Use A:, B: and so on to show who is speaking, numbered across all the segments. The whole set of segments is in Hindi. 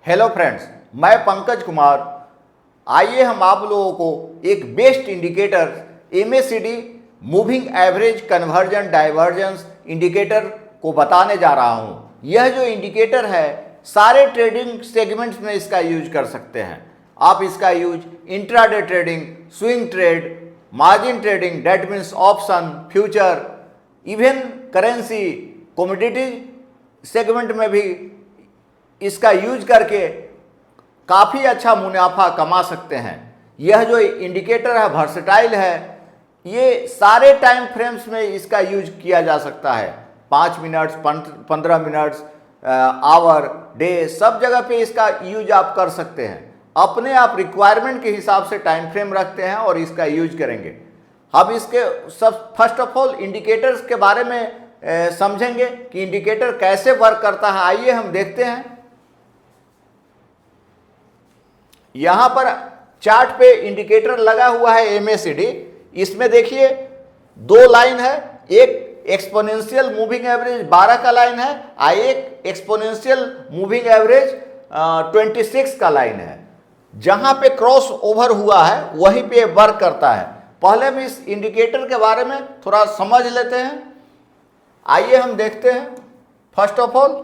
A: हेलो फ्रेंड्स, मैं पंकज कुमार। आइए हम आप लोगों को एक best indicator MACD moving average conversion divergence indicator को बताने जा रहा हूं। यह जो इंडिकेटर है सारे ट्रेडिंग सेगमेंट्स में इसका यूज कर सकते हैं। आप इसका use intraday trading, swing trade, margin trading, that means option, future, even currency, commodity segment में भी इसका यूज करके काफ़ी अच्छा मुनाफा कमा सकते हैं। यह जो इंडिकेटर है वर्सेटाइल है, ये सारे टाइम फ्रेम्स में इसका यूज किया जा सकता है। 5 मिनट्स, 15 मिनट्स, आवर, डे, सब जगह पे इसका यूज आप कर सकते हैं। अपने आप रिक्वायरमेंट के हिसाब से टाइम फ्रेम रखते हैं और इसका यूज करेंगे। अब इसके सब फर्स्ट ऑफ ऑल इंडिकेटर्स के बारे में समझेंगे कि इंडिकेटर कैसे वर्क करता है। आइए हम देखते हैं। यहां पर चार्ट पे इंडिकेटर लगा हुआ है MACD। इसमें देखिए 2 लाइन है, एक एक्सपोनेंशियल मूविंग एवरेज 12 का लाइन है और एक एक्सपोनेंशियल मूविंग एवरेज 26 का लाइन है। जहां पे क्रॉस ओवर हुआ है वहीं पे वर्क करता है। पहले हम इस इंडिकेटर के बारे में थोड़ा समझ लेते हैं। आइए हम देखते हैं। फर्स्ट ऑफ ऑल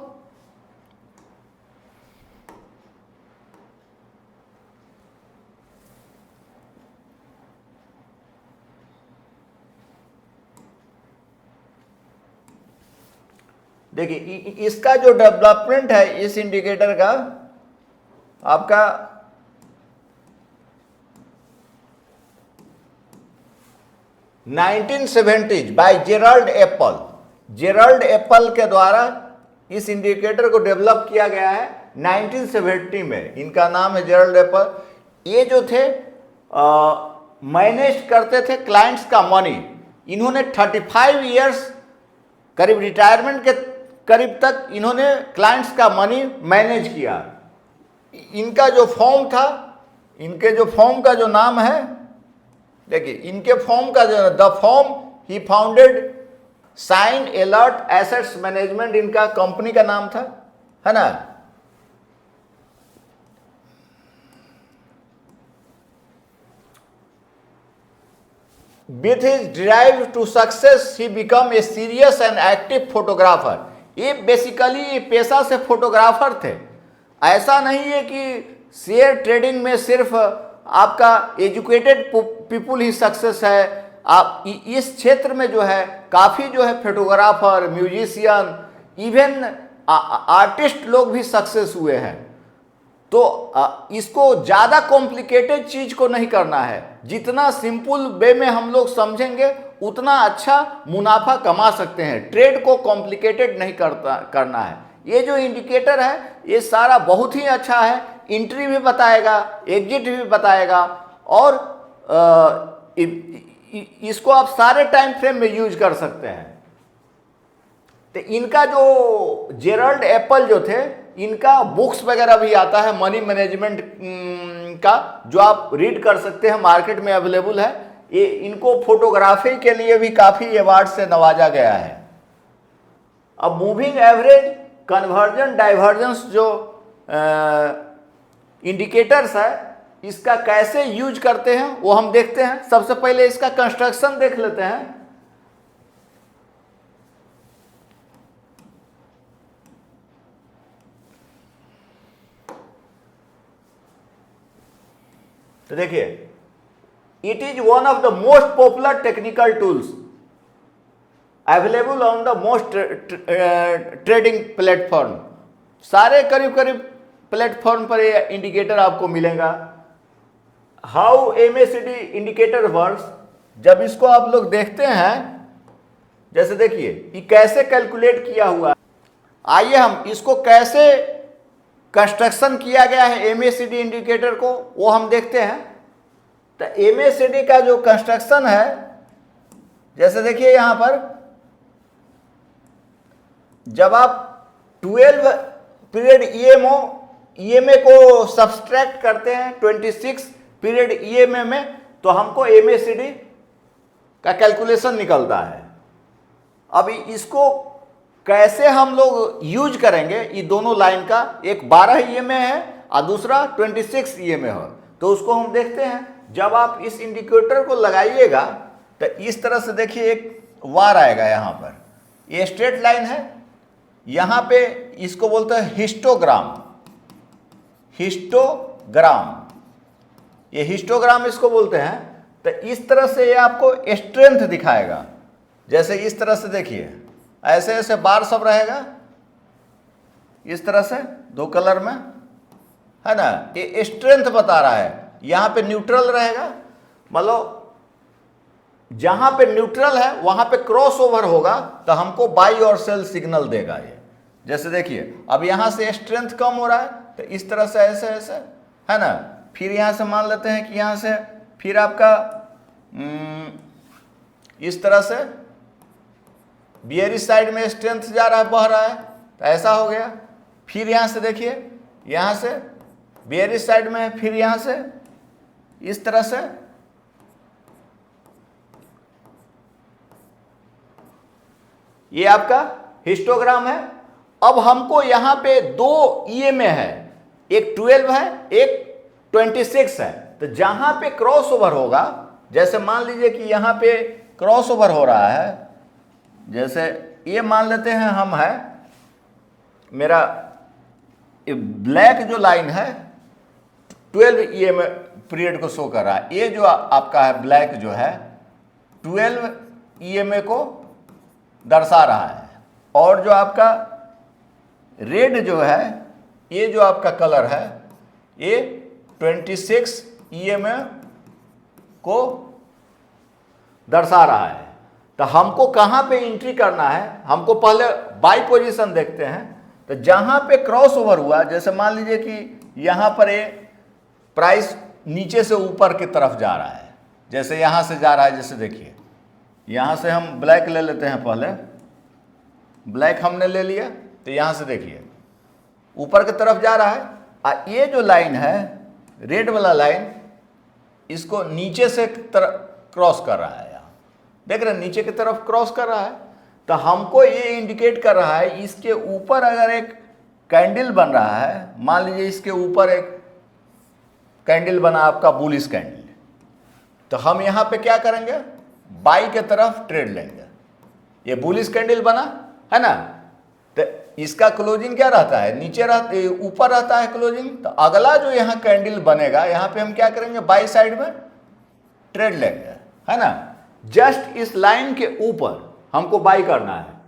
A: देखिए इसका जो डेवलपमेंट है इस इंडिकेटर का आपका (1970s) by Gerald Appel. Gerald Appel के द्वारा इस इंडिकेटर को डेवलप किया गया है 1970 में। इनका नाम है जेराल्ड एप्पल। ये जो थे मैनेज करते थे क्लाइंट्स का मनी। इन्होंने 35 इयर्स करीब रिटायरमेंट के करीब तक इन्होंने क्लाइंट्स का मनी मैनेज किया। इनका जो फॉर्म था, इनके जो फॉर्म का जो नाम है, देखिए इनके फॉर्म का जो द फॉर्म ही founded Signalert assets management, इनका कंपनी का नाम था, है ना। With his drive to success, he become a serious and active photographer. ये बेसिकली पेशा से फोटोग्राफर थे। ऐसा नहीं है कि शेयर ट्रेडिंग में सिर्फ आपका एजुकेटेड पीपुल ही सक्सेस है। आप इस क्षेत्र में जो है काफ़ी जो है फोटोग्राफर, म्यूजिशियन, इवन आर्टिस्ट लोग भी सक्सेस हुए हैं। तो इसको ज़्यादा कॉम्प्लिकेटेड चीज़ को नहीं करना है। जितना सिंपल वे में हम लोग समझेंगे उतना अच्छा मुनाफा कमा सकते हैं। ट्रेड को कॉम्प्लिकेटेड नहीं करना है। ये जो इंडिकेटर है ये सारा बहुत ही अच्छा है। एंट्री भी बताएगा, एग्जिट भी बताएगा और इसको आप सारे टाइम फ्रेम में यूज कर सकते हैं। तो इनका जो जेराल्ड एप्पल जो थे, इनका बुक्स वगैरह भी आता है मनी मैनेजमेंट का, जो आप रीड कर सकते हैं, मार्केट में अवेलेबल है। ये इनको फोटोग्राफी के लिए भी काफ़ी अवार्ड से नवाजा गया है। अब मूविंग एवरेज कन्वर्जन डाइवर्जेंस जो इंडिकेटर्स है, इसका कैसे यूज करते हैं वो हम देखते हैं। सबसे पहले इसका कंस्ट्रक्शन देख लेते हैं। तो देखिए, it is one of the most popular technical tools available on the most trading platform. सारे करीब करीब प्लेटफॉर्म पर ये इंडिकेटर आपको मिलेगा। हाउ MACD इंडिकेटर वर्क्स, जब इसको आप लोग देखते हैं, जैसे देखिए ये कैसे कैलकुलेट किया हुआ है। आइए हम इसको कैसे कंस्ट्रक्शन किया गया है MACD इंडिकेटर को वो हम देखते हैं। तो MACD का जो कंस्ट्रक्शन है, जैसे देखिए यहां पर जब आप 12 पीरियड EMA को सब्सट्रैक्ट करते हैं 26 पीरियड EMA में, तो हमको MACD का कैलकुलेशन निकलता है। अब इसको कैसे हम लोग यूज करेंगे ये दोनों लाइन का, एक 12 ईएमए है और दूसरा 26 ईएमए है, तो उसको हम देखते हैं। जब आप इस इंडिकेटर को लगाइएगा तो इस तरह से देखिए एक वार आएगा यहाँ पर, ये स्ट्रेट लाइन है, यहाँ पे इसको बोलते हैं हिस्टोग्राम। हिस्टोग्राम, ये हिस्टोग्राम इसको बोलते हैं। तो इस तरह से ये आपको स्ट्रेंथ दिखाएगा, जैसे इस तरह से देखिए ऐसे ऐसे बार सब रहेगा इस तरह से दो कलर में, है ना, ये स्ट्रेंथ बता रहा है। यहाँ पे न्यूट्रल रहेगा, मतलब जहां पे न्यूट्रल है वहां पे क्रॉस ओवर होगा तो हमको बाई और सेल सिग्नल देगा ये। जैसे देखिए अब यहां से स्ट्रेंथ कम हो रहा है तो इस तरह से ऐसे ऐसे, है ना, फिर यहां से मान लेते हैं कि यहां से फिर आपका इस तरह से बियरिश साइड में स्ट्रेंथ जा रहा है, बह रहा है, तो ऐसा हो गया। फिर यहां से देखिए यहां से बियरिश साइड में है, फिर यहां से इस तरह से, ये आपका हिस्टोग्राम है। अब हमको यहां पे दो ईएमए है, एक 12 है एक 26 है, तो जहां पे क्रॉस ओवर होगा, जैसे मान लीजिए कि यहां पे क्रॉस ओवर हो रहा है, जैसे ये मान लेते हैं हम, है मेरा ब्लैक जो लाइन है 12 ईएमए पीरियड को शो कर रहा है, ये जो आपका है ब्लैक जो है 12 ईएमए को दर्शा रहा है, और जो आपका रेड जो है, ये जो आपका कलर है, ये 26 ईएमए को दर्शा रहा है। तो हमको कहाँ पे एंट्री करना है, हमको पहले बाई पोजीशन देखते हैं। तो जहाँ पे क्रॉस ओवर हुआ, जैसे मान लीजिए कि यहाँ पर ये प्राइस नीचे से ऊपर की तरफ जा रहा है, जैसे यहाँ से जा रहा है, जैसे देखिए यहाँ से हम ब्लैक ले लेते हैं, पहले ब्लैक हमने ले लिया, तो यहाँ से देखिए ऊपर की तरफ जा रहा है, और ये जो लाइन है रेड वाला लाइन, इसको नीचे से क्रॉस कर रहा है, यहाँ देख रहे हैं नीचे की तरफ क्रॉस कर रहा है। तो हमको ये इंडिकेट कर रहा है इसके ऊपर अगर एक कैंडल बन रहा है, मान लीजिए इसके ऊपर एक कैंडल बना आपका बुलिश कैंडल, तो हम यहाँ पे क्या करेंगे, बाई के तरफ ट्रेड लेंगे। ये बुलिश कैंडल बना है ना, तो इसका क्लोजिंग क्या रहता है, नीचे रहता, ऊपर रहता है क्लोजिंग। तो अगला जो यहाँ कैंडल बनेगा, यहाँ पे हम क्या करेंगे, बाई साइड में ट्रेड लेंगे, है ना। जस्ट इस लाइन के ऊपर हमको बाई करना है।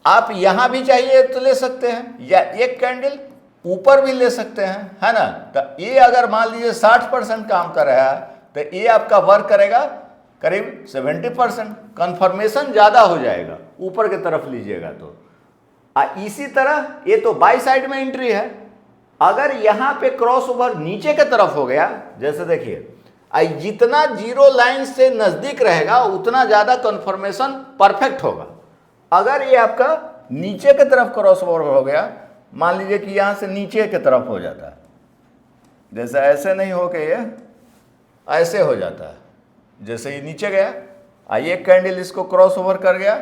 A: आप यहाँ भी चाहिए तो ले सकते हैं, या एक कैंडल ऊपर भी ले सकते हैं, है ना। तो ये अगर मान लीजिए 60% काम कर रहा है, तो ये आपका वर्क करेगा करीब 70%, कन्फर्मेशन ज़्यादा हो जाएगा ऊपर की तरफ लीजिएगा तो। इसी तरह ये तो बाई साइड में एंट्री है। अगर यहाँ पे क्रॉस ओवर नीचे की तरफ हो गया, जैसे देखिए जितना जीरो लाइन से नज़दीक रहेगा उतना ज़्यादा कन्फर्मेशन परफेक्ट होगा। अगर ये आपका नीचे की तरफ क्रॉस ओवर हो गया, मान लीजिए कि यहाँ से नीचे की तरफ हो जाता है, जैसे ऐसे नहीं हो के ये ऐसे हो जाता है, जैसे ये नीचे गया, ये कैंडल इसको क्रॉस ओवर कर गया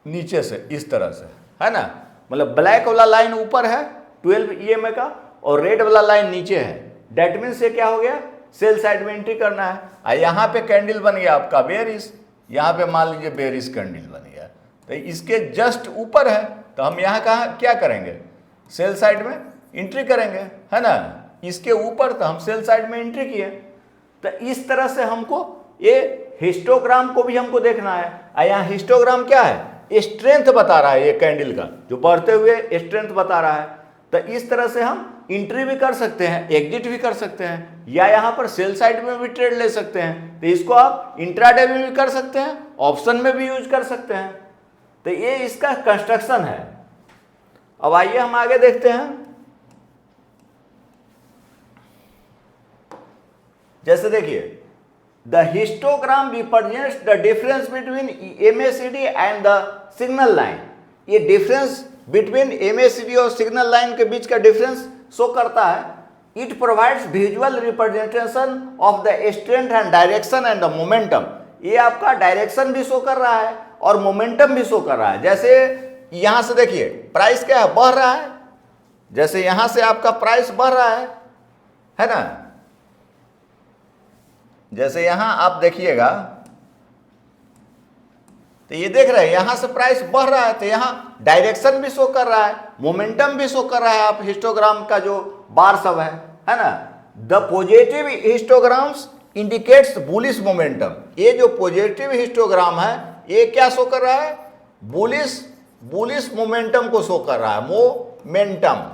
A: नीचे से इस तरह से, है ना। मतलब ब्लैक वाला लाइन ऊपर है 12 ईएमए का, और रेड वाला लाइन नीचे है। डेट मीन्स ये क्या हो गया, सेल साइड में एंट्री करना है। यहाँ पे कैंडल बन गया आपका बेरिश, यहाँ पे मान लीजिए बेरिश कैंडल बन गया, तो इसके जस्ट ऊपर है, तो हम यहाँ कहाँ क्या करेंगे, सेल साइड में एंट्री करेंगे, है ना। इसके ऊपर तो हम सेल साइड में एंट्री किए। तो इस तरह से हमको ये हिस्टोग्राम को भी हमको देखना है। यहाँ हिस्टोग्राम क्या है, स्ट्रेंथ बता रहा है, ये कैंडल का जो बढ़ते हुए स्ट्रेंथ बता रहा है। तो इस तरह से हम एंट्री भी कर सकते हैं, एग्जिट भी कर सकते हैं, या यहाँ पर सेल साइड में भी ट्रेड ले सकते हैं। तो इसको आप इंट्राडे में भी कर सकते हैं, ऑप्शन में भी यूज कर सकते हैं। तो ये इसका कंस्ट्रक्शन है। अब आइए हम आगे देखते हैं। जैसे देखिए, the histogram represents the difference between MACD and the signal line. ये डिफरेंस बिटवीन एमएसीडी और सिग्नल लाइन के बीच का डिफरेंस शो करता है। It provides visual representation of the strength and direction and the momentum. ये आपका डायरेक्शन भी शो कर रहा है और मोमेंटम भी शो कर रहा है। जैसे यहां से देखिए प्राइस क्या है, बढ़ रहा है। जैसे यहां से आपका प्राइस बढ़ रहा है ना। जैसे यहां आप देखिएगा तो ये देख रहे हैं यहां से प्राइस बढ़ रहा है, तो यहां डायरेक्शन भी शो कर रहा है, मोमेंटम भी शो कर रहा है। आप हिस्टोग्राम का जो बार सब है ना, the positive histograms indicates bullish momentum. ये जो पॉजिटिव हिस्टोग्राम है ये क्या शो कर रहा है, बुलिश मोमेंटम को शो कर रहा है। मोमेंटम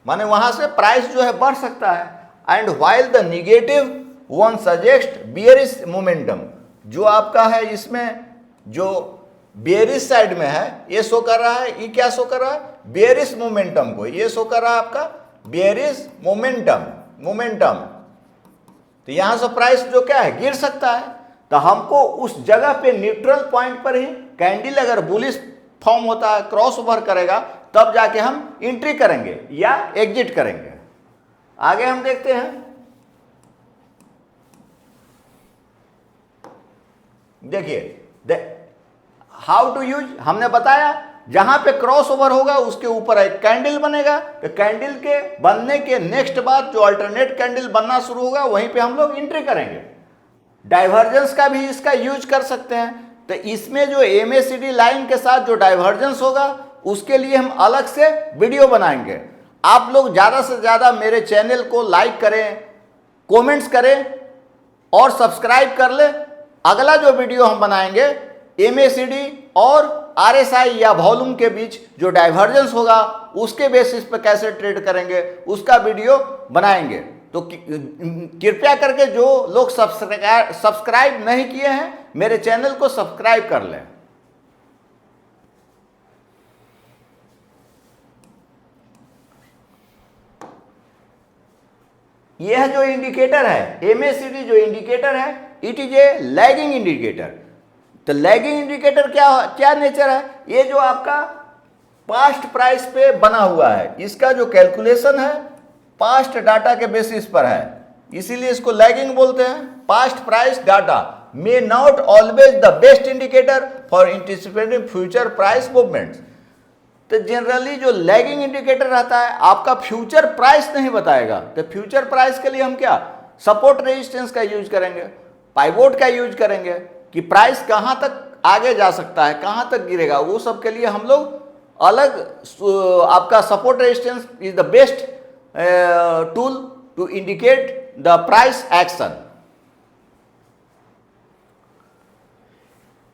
A: माने वहां से प्राइस जो है बढ़ सकता है। And while the negative one suggest bearish momentum, जो आपका है इसमें जो बेयरिश साइड में है ये शो कर रहा है, ये क्या शो कर रहा है, बेयरिश मोमेंटम को, ये शो कर रहा है आपका बेयरिश मोमेंटम। तो यहां से प्राइस जो क्या है गिर सकता है। तो हमको उस जगह पे न्यूट्रल पॉइंट पर ही कैंडल अगर बुलिश फॉर्म होता है, क्रॉस ओवर करेगा, तब जाके हम एंट्री करेंगे या एग्जिट करेंगे। आगे हम देखते हैं, देखिए हाउ टू यूज। हमने बताया जहां पे क्रॉस ओवर होगा उसके ऊपर एक कैंडल बनेगा, तो कैंडल के बनने के नेक्स्ट बाद जो अल्टरनेट कैंडल बनना शुरू होगा वहीं पे हम लोग एंट्री करेंगे। डाइवर्जेंस का भी इसका यूज कर सकते हैं। तो इसमें जो MACD लाइन के साथ जो डाइवर्जेंस होगा उसके लिए हम अलग से वीडियो बनाएंगे। आप लोग ज़्यादा से ज़्यादा मेरे चैनल को लाइक करें, कमेंट्स करें और सब्सक्राइब कर लें। अगला जो वीडियो हम बनाएंगे MACD और RSI या वॉल्यूम के बीच जो डाइवर्जेंस होगा उसके बेसिस पर कैसे ट्रेड करेंगे उसका वीडियो बनाएंगे। तो कृपया करके जो लोग सब्सक्राइब नहीं किए हैं मेरे चैनल को सब्सक्राइब कर लें। यह जो इंडिकेटर है MACD जो इंडिकेटर है it is a lagging indicator. तो लैगिंग इंडिकेटर क्या नेचर है, ये जो आपका पास्ट प्राइस पे बना हुआ है, इसका जो कैलकुलेशन है पास्ट डाटा के बेसिस पर है, इसीलिए इसको लैगिंग बोलते हैं। Past price data may not always the best indicator for anticipating future price movements. तो जनरली जो लैगिंग इंडिकेटर रहता है आपका फ्यूचर प्राइस नहीं बताएगा। तो फ्यूचर प्राइस के लिए हम क्या सपोर्ट रेजिस्टेंस का यूज करेंगे, पाइवोट का यूज करेंगे कि प्राइस कहां तक आगे जा सकता है, कहां तक गिरेगा, वो सब के लिए हम लोग अलग आपका support resistance is the best tool to indicate the price action.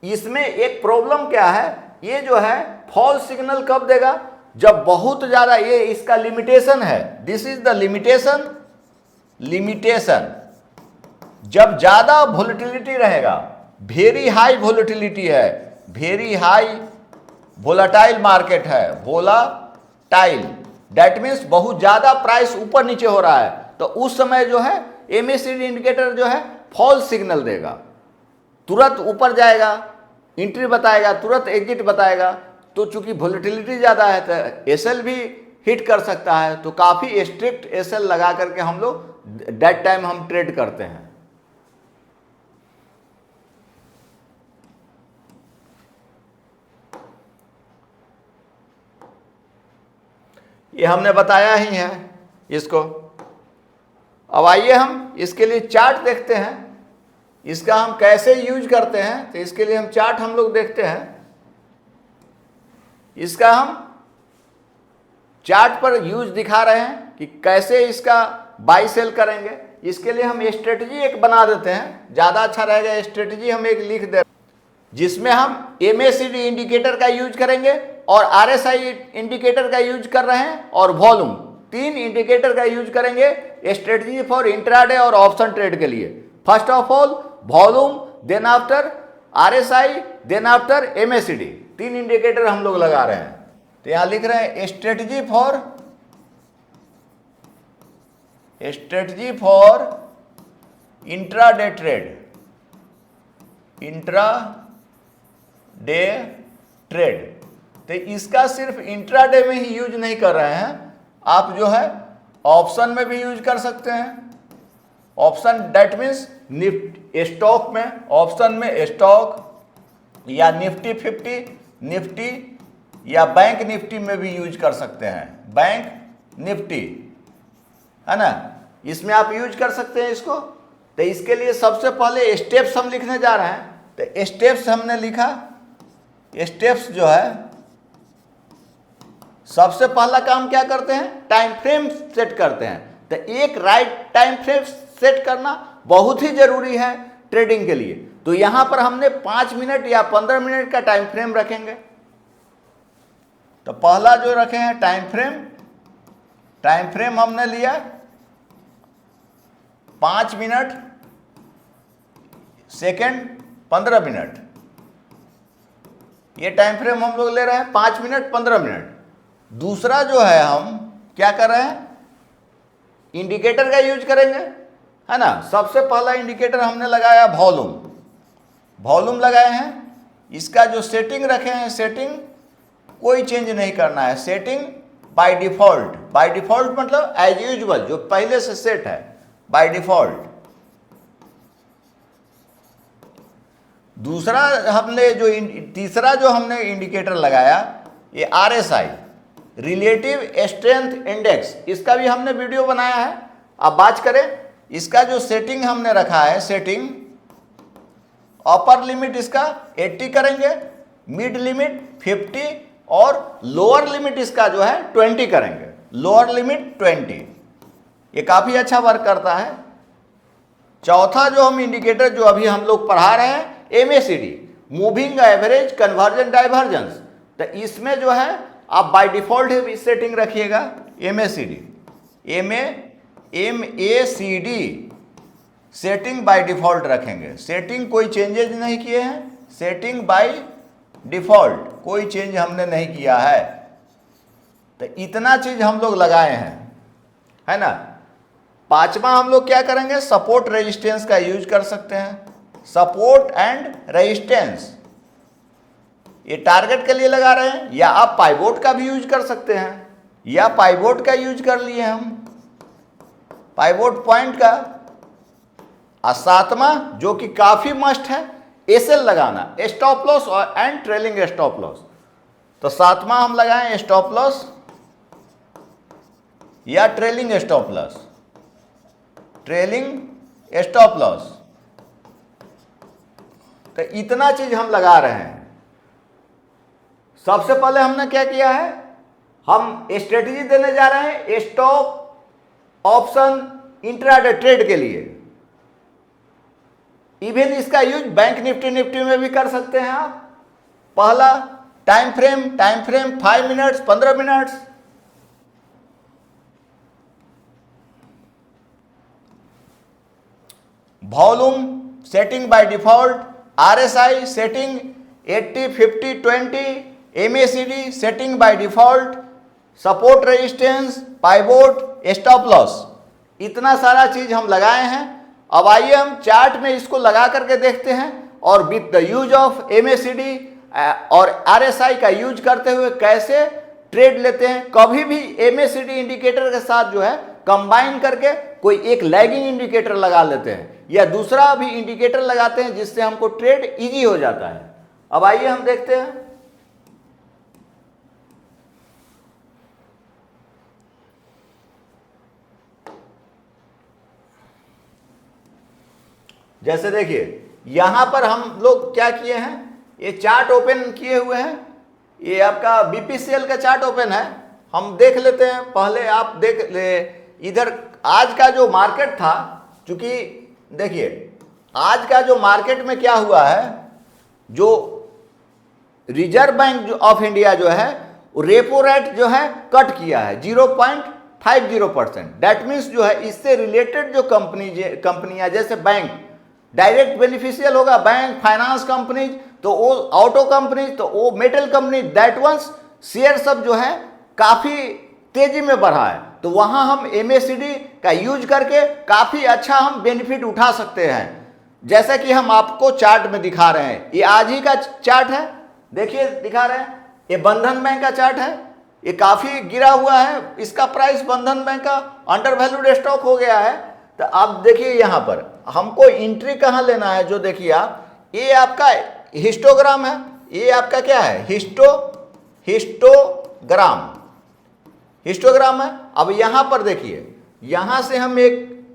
A: इसमें एक प्रॉब्लम क्या है, ये जो है फॉल सिग्नल कब देगा, जब बहुत ज्यादा, ये इसका लिमिटेशन है, दिस इज द लिमिटेशन। जब ज्यादा वोलेटिलिटी रहेगा, वेरी हाई वोलेटिलिटी है, वेरी हाई वोलाटाइल मार्केट है, वोलाटाइल दैट मीन्स बहुत ज्यादा प्राइस ऊपर नीचे हो रहा है, तो उस समय जो है MACD इंडिकेटर जो है फॉल सिग्नल देगा, तुरंत ऊपर जाएगा, एंट्री बताएगा, तुरंत एग्जिट बताएगा। तो चूंकि वोलेटिलिटी ज़्यादा है तो SL भी हिट कर सकता है, तो काफ़ी स्ट्रिक्ट SL लगा करके हम लोग दैट टाइम हम ट्रेड करते हैं। ये हमने बताया ही है इसको। अब आइए हम इसके लिए चार्ट देखते हैं, इसका हम कैसे यूज करते हैं। तो इसके लिए हम चार्ट हम लोग देखते हैं, इसका हम चार्ट पर यूज दिखा रहे हैं कि कैसे इसका बाई सेल करेंगे। इसके लिए हम स्ट्रेटजी एक बना देते हैं, ज़्यादा अच्छा रहेगा। स्ट्रेटजी हम एक लिख दे जिसमें हम MACD इंडिकेटर का यूज करेंगे और RSI इंडिकेटर का यूज कर रहे हैं और वॉल्यूम, 3 इंडिकेटर का यूज करेंगे स्ट्रेटजी फॉर इंट्राडे और ऑप्शन ट्रेड के लिए। First of all volume, then after RSI, then after MACD, 3 indicator हम लोग लगा रहे हैं। तो यहां लिख रहे हैं strategy for intraday trade, intraday trade. तो इसका सिर्फ इंट्राडे में ही यूज नहीं कर रहे हैं, आप जो है ऑप्शन में भी यूज कर सकते हैं। Option that means Nifty stock में, ऑप्शन में स्टॉक या निफ्टी 50, निफ्टी या बैंक निफ्टी में भी यूज कर सकते हैं, बैंक निफ्टी, है ना, इसमें आप यूज कर सकते हैं इसको। तो इसके लिए सबसे पहले स्टेप्स हम लिखने जा रहे हैं। तो स्टेप्स हमने लिखा, स्टेप्स जो है सबसे पहला काम क्या करते हैं, टाइम फ्रेम सेट करते हैं। तो एक राइट टाइम फ्रेम सेट करना बहुत ही जरूरी है ट्रेडिंग के लिए। तो यहां पर हमने 5 मिनट या 15 मिनट का टाइम फ्रेम रखेंगे। तो पहला जो रखे हैं टाइम फ्रेम हमने लिया 5 मिनट, सेकेंड 15 मिनट, ये टाइम फ्रेम हम लोग ले रहे हैं 5 मिनट 15 मिनट। दूसरा जो है हम क्या कर रहे हैं, इंडिकेटर का यूज करेंगे, है ना। सबसे पहला इंडिकेटर हमने लगाया वॉल्यूम लगाए हैं। इसका जो सेटिंग रखे हैं, सेटिंग कोई चेंज नहीं करना है, सेटिंग बाय डिफॉल्ट मतलब एज यूजुअल जो पहले से सेट है बाय डिफॉल्ट। दूसरा हमने जो तीसरा जो हमने इंडिकेटर लगाया ये RSI, रिलेटिव स्ट्रेंथ इंडेक्स, इसका भी हमने वीडियो बनाया है, आप बात करें। इसका जो सेटिंग हमने रखा है, सेटिंग अपर लिमिट इसका 80 करेंगे, मिड लिमिट 50 और लोअर लिमिट इसका जो है 20 करेंगे, लोअर लिमिट 20। ये काफ़ी अच्छा वर्क करता है। चौथा जो हम इंडिकेटर जो अभी हम लोग पढ़ा रहे हैं MACD, moving average conversion divergence. तो इसमें जो है आप बाय डिफॉल्ट ही सेटिंग रखिएगा MACD सेटिंग बाय डिफॉल्ट रखेंगे, सेटिंग कोई चेंजेज नहीं किए हैं, सेटिंग बाय डिफॉल्ट कोई चेंज हमने नहीं किया है। तो इतना चीज हम लोग लगाए हैं, है ना। पांचवा हम लोग क्या करेंगे, सपोर्ट रेजिस्टेंस का यूज कर सकते हैं, सपोर्ट एंड रेजिस्टेंस, ये टारगेट के लिए लगा रहे हैं, या आप पाइवोट का भी यूज कर सकते हैं, या पाइवोट का यूज कर लिए हम, पाइवोट पॉइंट का। और सातवां जो कि काफी मस्ट है, SL लगाना, स्टॉप लॉस और एंड ट्रेलिंग स्टॉप लॉस। तो सातवां हम लगाएं स्टॉप लॉस या trailing stop loss, trailing stop loss. तो इतना चीज हम लगा रहे हैं। सबसे पहले हमने क्या किया है, हम स्ट्रेटेजी देने जा रहे हैं स्टॉप ऑप्शन इंट्राडे ट्रेड के लिए। इवन इसका यूज बैंक निफ्टी में भी कर सकते हैं आप। पहला time frame 5 minutes 15 minutes. Volume setting by default, RSI setting 80 50 20, MACD setting by default, support resistance, pivot, stop loss, इतना सारा चीज हम लगाए हैं। अब आइए हम चार्ट में इसको लगा करके देखते हैं और with the use of MACD और RSI का यूज करते हुए कैसे ट्रेड लेते हैं। कभी भी MACD इंडिकेटर के साथ जो है कंबाइन करके कोई एक लैगिंग इंडिकेटर लगा लेते हैं या दूसरा भी इंडिकेटर लगाते हैं, जिससे हमको ट्रेड इजी हो जाता है। अब आइए हम देखते हैं। जैसे देखिए यहां पर हम लोग क्या किए हैं, ये चार्ट ओपन किए हुए हैं, ये आपका BPCL का चार्ट ओपन है। हम देख लेते हैं, पहले आप देख ले इधर आज का जो मार्केट था। चूंकि देखिए आज का जो मार्केट में क्या हुआ है, जो रिजर्व बैंक ऑफ इंडिया जो है वो रेपो रेट जो है कट किया है 0.50%। दैट मीन्स जो है इससे रिलेटेड जो कंपनियां जैसे बैंक डायरेक्ट बेनिफिशियल होगा, बैंक, फाइनेंस कंपनीज, तो वो ऑटो कंपनीज, तो वो metal company, that once share सब जो है काफी तेजी में बढ़ा है। तो वहां हम MACD का यूज करके काफी अच्छा हम बेनिफिट उठा सकते हैं। जैसा कि हम आपको चार्ट में दिखा रहे हैं, ये आज ही का चार्ट है, देखिए दिखा रहे हैं, ये बंधन बैंक का चार्ट है, ये काफी गिरा हुआ है, इसका प्राइस बंधन बैंक का अंडर वैल्यूड स्टॉक हो गया है। तो आप देखिए यहां पर हमको एंट्री कहां लेना है, जो देखिए आप, ये आपका हिस्टोग्राम है, ये आपका क्या है, हिस्टोग्राम, हिस्टोग्राम है। अब यहां पर देखिए, यहां से हम एक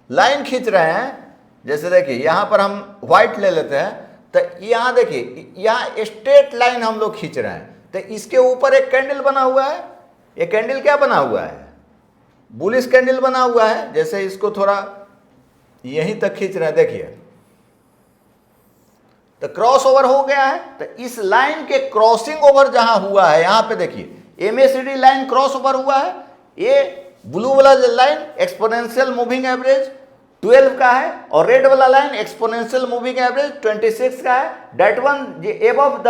A: लाइन खींच रहे हैं, जैसे देखिए यहां पर हम व्हाइट ले लेते हैं, तो यहां देखिए यहां स्ट्रेट लाइन हम लोग खींच रहे हैं, तो इसके ऊपर एक कैंडल बना हुआ है। ये कैंडल क्या बना हुआ है? बुलिश कैंडल बना हुआ है। जैसे इसको थोड़ा यहीं तक खींच रहे हैं, देखिए तो क्रॉस ओवर हो गया है। तो इस लाइन के क्रॉसिंग ओवर जहां हुआ है, यहां पे देखिए एमएसीडी लाइन क्रॉस ओवर हुआ है। ये ब्लू वाला लाइन एक्सपोनेंशियल मूविंग एवरेज 12 का है, और रेड वाला लाइन एक्सपोनेंशियल मूविंग एवरेज 26 का है। That one above the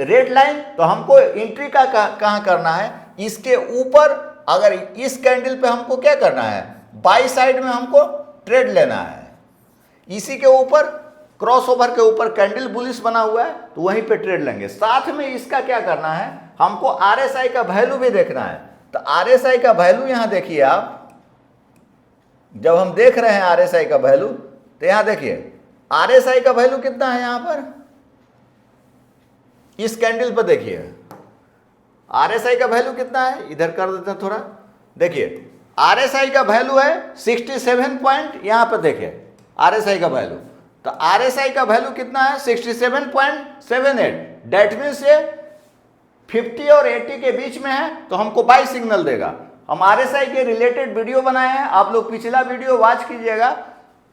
A: red line. तो हमको एंट्री का कहां करना है? इसके ऊपर। अगर इस कैंडल पे हमको क्या करना है? बाई साइड में हमको ट्रेड लेना है। इसी के ऊपर क्रॉसओवर के ऊपर कैंडल बुलिश बना हुआ है, तो वहीं पे ट्रेड लेंगे। साथ में इसका क्या करना है? हमको आरएसआई का वैल्यू भी देखना है। तो आरएसआई का वैल्यू यहां देखिए आप, जब हम देख रहे हैं आरएसआई का वैल्यू, तो यहां देखिए आरएसआई का वैल्यू कितना है। यहां पर इस कैंडल पर देखिए आरएसआई का वैल्यू कितना है। इधर कर देते हैं थोड़ा, देखिए आरएसआई का वैल्यू है 67 पॉइंट। यहां पर देखिए आरएसआई का वैल्यू, तो आरएसआई का वैल्यू कितना है? 67.78। डेट मीन्स ये 50 और 80 के बीच में है, तो हमको बाई सिग्नल देगा। हम आरएसआई के रिलेटेड वीडियो बनाए हैं, आप लोग पिछला वीडियो वॉच कीजिएगा।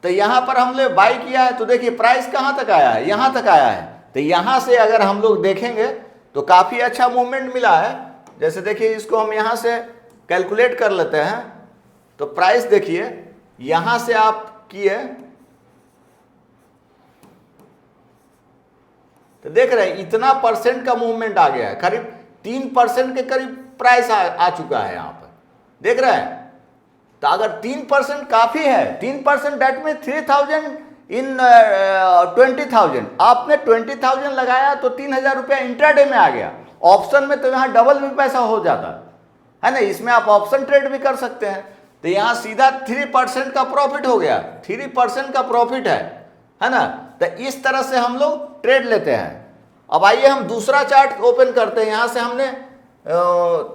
A: तो यहां पर हमने बाई किया है, तो देखिए प्राइस कहां तक आया है? यहां तक आया है। तो यहां से अगर हम लोग देखेंगे तो काफी अच्छा मूवमेंट मिला है। जैसे देखिए इसको हम यहां से कैलकुलेट कर लेते हैं, तो प्राइस देखिए यहां से आप किए तो देख रहे हैं इतना परसेंट का मूवमेंट आ गया है। करीब 3% के करीब प्राइस आ चुका है यहां पर, देख रहे हैं। तो अगर 3% काफी है, 3% डेट में 3000 इन 20,000। आपने 20,000 लगाया तो 3,000 रुपया इंट्राडे में आ गया। ऑप्शन में तो यहां डबल भी पैसा हो जाता है ना। इसमें आप ऑप्शन ट्रेड भी कर सकते हैं। तो यहां सीधा 3% का प्रॉफिट हो गया, 3% का प्रॉफिट है ना। तो इस तरह से हम लोग ट्रेड लेते हैं। अब आइए हम दूसरा चार्ट ओपन करते हैं। यहां से हमने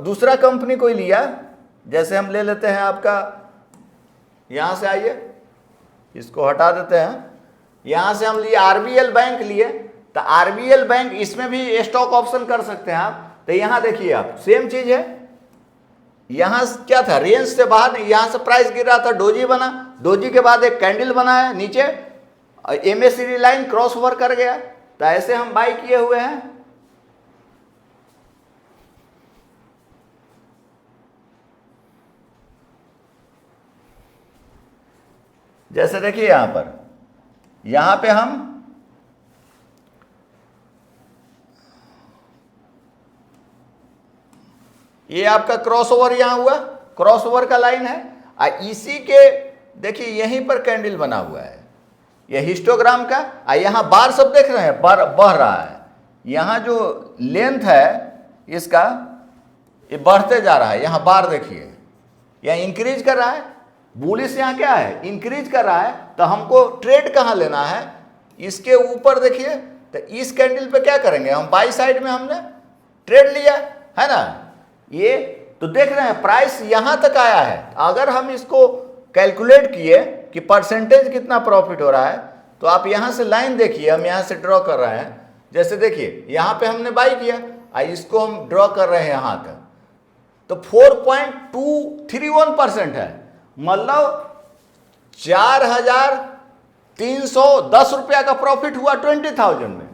A: दूसरा कंपनी कोई लिया, जैसे हम ले लेते हैं आपका, यहां से आइए इसको हटा देते हैं। यहां से हम लिए आरबीएल बैंक लिए। तो आरबीएल बैंक, इसमें भी स्टॉक ऑप्शन कर सकते हैं आप। तो यहां देखिए आप सेम चीज है। यहां क्या था? रेंज से बाहर, यहां से प्राइस गिर रहा था, डोजी बना, डोजी के बाद एक कैंडल बना है नीचे, एमएसीडी लाइन क्रॉस ओवर कर गया। तो ऐसे हम बाई किए हुए हैं। जैसे देखिए यहां पे हम ये आपका क्रॉसओवर यहां हुआ, क्रॉसओवर का लाइन है। इसी के देखिए यहीं पर कैंडल बना हुआ है, ये हिस्टोग्राम का। यहां बार सब देख रहे हैं, बह रहा है। यहां जो लेंथ है इसका, ये बढ़ते जा रहा है। यहां बार देखिए, यहां इंक्रीज कर रहा है। बुलिश यहां क्या है? इंक्रीज कर रहा है। तो हमको ट्रेड कहां लेना है? इसके ऊपर देखिए। तो इस कैंडल पे क्या करेंगे हम? बाई साइड में हमने ट्रेड लिया है ना। ये तो देख रहे हैं प्राइस यहां तक आया है। अगर हम इसको कैलकुलेट किए कि परसेंटेज कितना प्रॉफिट हो रहा है, तो आप यहां से लाइन देखिए, हम यहां से ड्रॉ कर रहे हैं। जैसे देखिए यहां पे हमने बाई किया, इसको हम ड्रॉ कर रहे हैं यहां तक, तो 4.231% है। मतलब 4,310 रुपया का प्रॉफिट हुआ 20,000 में।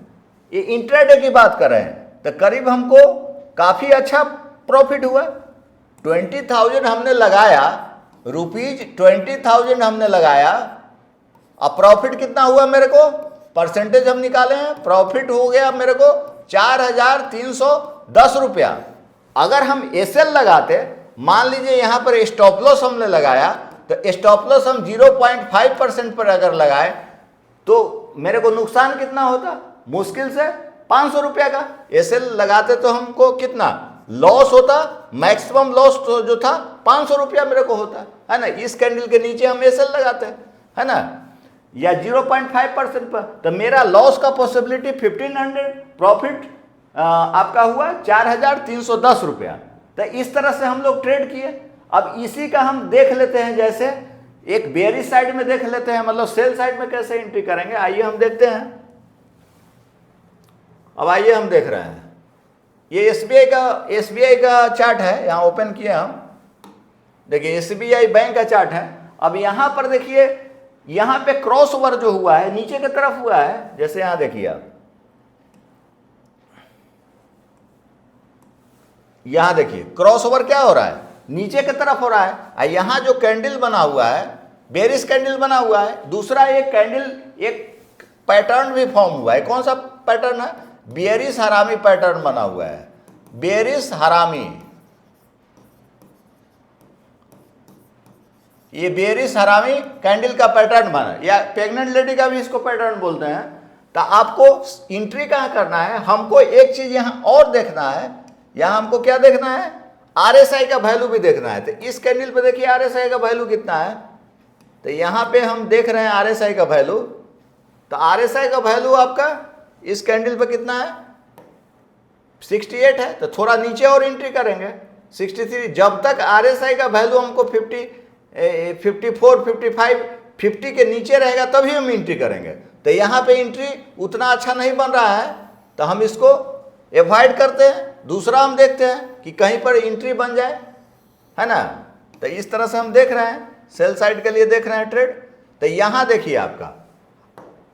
A: ये इंट्राडे की बात कर रहे हैं, तो करीब हमको काफी अच्छा प्रॉफिट हुआ। 20,000 हमने लगाया, ₹20,000 हमने लगाया। अब प्रॉफिट कितना हुआ मेरे को? परसेंटेज हम निकाले हैं, प्रॉफिट हो गया मेरे को 4,310 रुपया। अगर हम एसएल लगाते, मान लीजिए यहां पर स्टॉप लॉस हमने लगाया, तो स्टॉप लॉस हम 0.5% पर अगर लगाए, तो मेरे को नुकसान कितना होता? मुश्किल से 500 रुपया का। एसएल लगाते तो हमको कितना लॉस होता? मैक्सिमम लॉस तो जो था 500 रुपया मेरे को होता है ना। इस कैंडल के नीचे हम एसएल लगाते हैं है ना, या 0.5% पर, तो मेरा लॉस का पॉसिबिलिटी 1500, प्रॉफिट आपका हुआ 4,310 रुपया। तो इस तरह से हम लोग ट्रेड किए। अब इसी का हम देख लेते हैं, जैसे एक बेयरिश साइड में देख लेते हैं, मतलब सेल साइड में कैसे एंट्री करेंगे, आइए हम देखते हैं। अब आइए हम देख रहे हैं, ये एसबीआई का चार्ट है, यहाँ ओपन किए हम, देखिए एसबीआई बैंक का चार्ट है। अब यहाँ पर देखिए, यहाँ पे क्रॉस ओवर जो हुआ है नीचे की तरफ हुआ है, जैसे यहाँ देखिए आप, यहाँ देखिए क्रॉस ओवर क्या हो रहा है, नीचे की तरफ हो रहा है। और यहाँ जो कैंडल बना हुआ है, बेरिश कैंडल बना हुआ है, दूसरा एक कैंडल, एक पैटर्न भी फॉर्म हुआ है। कौन सा पैटर्न है? बेरिश हरामी पैटर्न बना हुआ है, बेरिश हरामी। ये बेरिश हरामी कैंडल का पैटर्न बना, या प्रेग्नेंट लेडी का भी इसको पैटर्न बोलते हैं। तो आपको एंट्री कहाँ करना है, हमको एक चीज यहाँ और देखना है, यहाँ हमको क्या देखना है, आरएसआई का वैल्यू भी देखना है। तो इस कैंडल पे देखिए आरएसआई का वैल्यू कितना है, तो यहाँ पे हम देख रहे हैं आरएसआई का वैल्यू। तो आरएसआई का वैल्यू आपका इस कैंडल पे कितना है, 68 है। तो थोड़ा नीचे और एंट्री करेंगे, 63। जब तक आरएसआई का वैल्यू हमको 54, 55, 50 के नीचे रहेगा तभी हम एंट्री करेंगे। तो यहाँ पे एंट्री उतना अच्छा नहीं बन रहा है, तो हम इसको एवॉइड करते हैं। दूसरा हम देखते हैं कि कहीं पर एंट्री बन जाए, है ना। तो इस तरह से हम देख रहे हैं, सेल साइड के लिए देख रहे हैं ट्रेड। तो यहाँ देखिए आपका,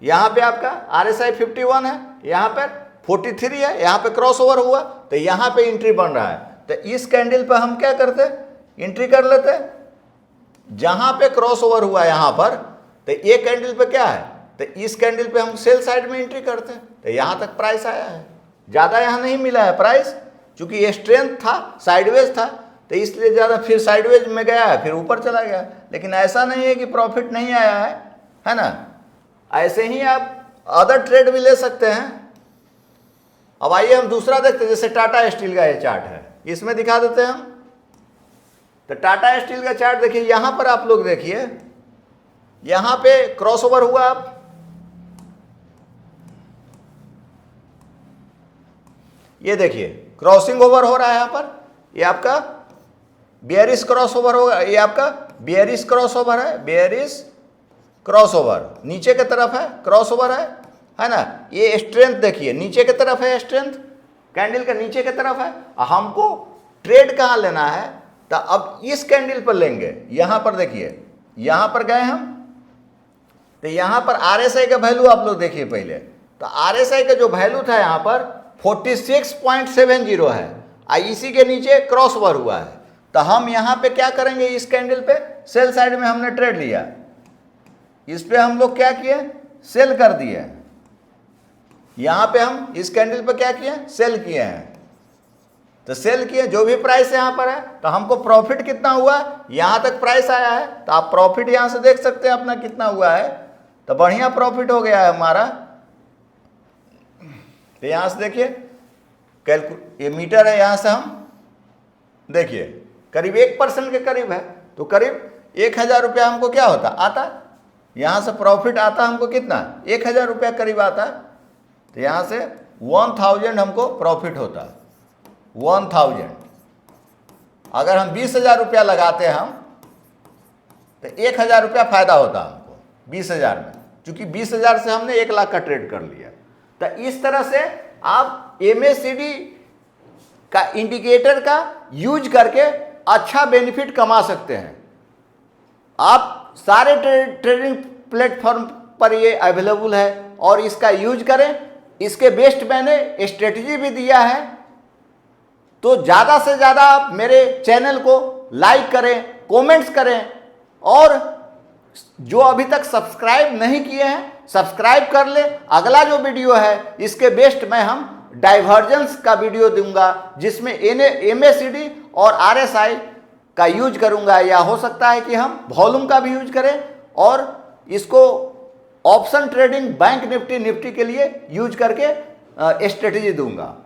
A: यहाँ पे आपका आरएसआई 51 है, यहाँ पर 43 है, यहाँ पे क्रॉस ओवर हुआ, तो यहाँ पे एंट्री बन रहा है। तो इस कैंडल पर हम क्या करते हैं, एंट्री कर लेते हैं। जहाँ पे क्रॉस ओवर हुआ यहाँ पर, तो ये कैंडल पे क्या है, तो इस कैंडल पे हम सेल साइड में एंट्री करते हैं। तो यहाँ तक प्राइस आया है, ज़्यादा यहाँ नहीं मिला है प्राइस, क्योंकि ये स्ट्रेंथ था, साइडवेज था, तो इसलिए ज़्यादा फिर साइडवेज में गया है, फिर ऊपर चला गया। लेकिन ऐसा नहीं है कि प्रॉफिट नहीं आया है ना। ऐसे ही आप अदर ट्रेड भी ले सकते हैं। अब आइए हम दूसरा देखते हैं, जैसे टाटा स्टील का ये चार्ट है, इसमें दिखा देते हैं हम। तो टाटा स्टील का चार्ट देखिए, यहाँ पर आप लोग देखिए, यहाँ पे क्रॉस ओवर हुआ, आप ये देखिए क्रॉसिंग ओवर हो रहा है यहाँ पर, ये आपका बेयरिश क्रॉस ओवर होगा, ये आपका बेयरिश क्रॉस ओवर है, बेयरिश क्रॉस ओवर नीचे की तरफ है, क्रॉस ओवर है ना। ये स्ट्रेंथ देखिए नीचे की तरफ है, स्ट्रेंथ कैंडल का नीचे की तरफ है। हमको ट्रेड कहाँ लेना है, तो अब इस कैंडल पर लेंगे। यहाँ पर देखिए, यहाँ पर गए हम, तो यहाँ पर आरएसआई का वैल्यू आप लोग देखिए पहले। तो आरएसआई का जो वैल्यू था यहाँ पर 46.70 है, इसी के नीचे क्रॉस ओवर हुआ है। तो हम यहाँ पे क्या करेंगे, इस कैंडल पे सेल साइड में हमने ट्रेड लिया, इस पे हम लोग क्या किए, सेल कर दिए। यहाँ पे हम इस कैंडल पे क्या किए, सेल किए हैं। तो सेल किए, जो भी प्राइस यहाँ पर है, तो हमको प्रॉफिट कितना हुआ, यहाँ तक प्राइस आया है। तो आप प्रॉफिट यहाँ से देख सकते हैं अपना कितना हुआ है। तो बढ़िया प्रॉफिट हो गया है हमारा। तो यहाँ से देखिए ये मीटर है, यहाँ से हम देखिए करीब 1% के करीब है। तो करीब 1000 रुपया हमको क्या होता आता, यहाँ से प्रॉफिट आता हमको कितना, 1000 रुपया करीब आता। तो यहाँ से 1000 हमको प्रॉफिट होता, 1000। अगर हम 20,000 रुपया लगाते हैं हम, तो 1000 रुपया फायदा होता हमको 20,000 में, क्योंकि 20,000 से हमने 1 लाख का ट्रेड कर लिया। तो इस तरह से आप MACD का इंडिकेटर का यूज करके अच्छा बेनिफिट कमा सकते हैं। आप सारे ट्रेडिंग प्लेटफॉर्म पर ये अवेलेबल है, और इसका यूज करें। इसके बेस्ट मैंने स्ट्रेटजी भी दिया है। तो ज़्यादा से ज़्यादा आप मेरे चैनल को लाइक करें, कमेंट्स करें, और जो अभी तक सब्सक्राइब नहीं किए हैं सब्सक्राइब कर ले। अगला जो वीडियो है इसके बेस्ट में हम डाइवर्जेंस का वीडियो दूंगा, जिसमें MACD और RSI का यूज करूंगा, या हो सकता है कि हम वॉल्यूम का भी यूज करें, और इसको ऑप्शन ट्रेडिंग बैंक निफ्टी के लिए यूज करके स्ट्रेटजी दूंगा।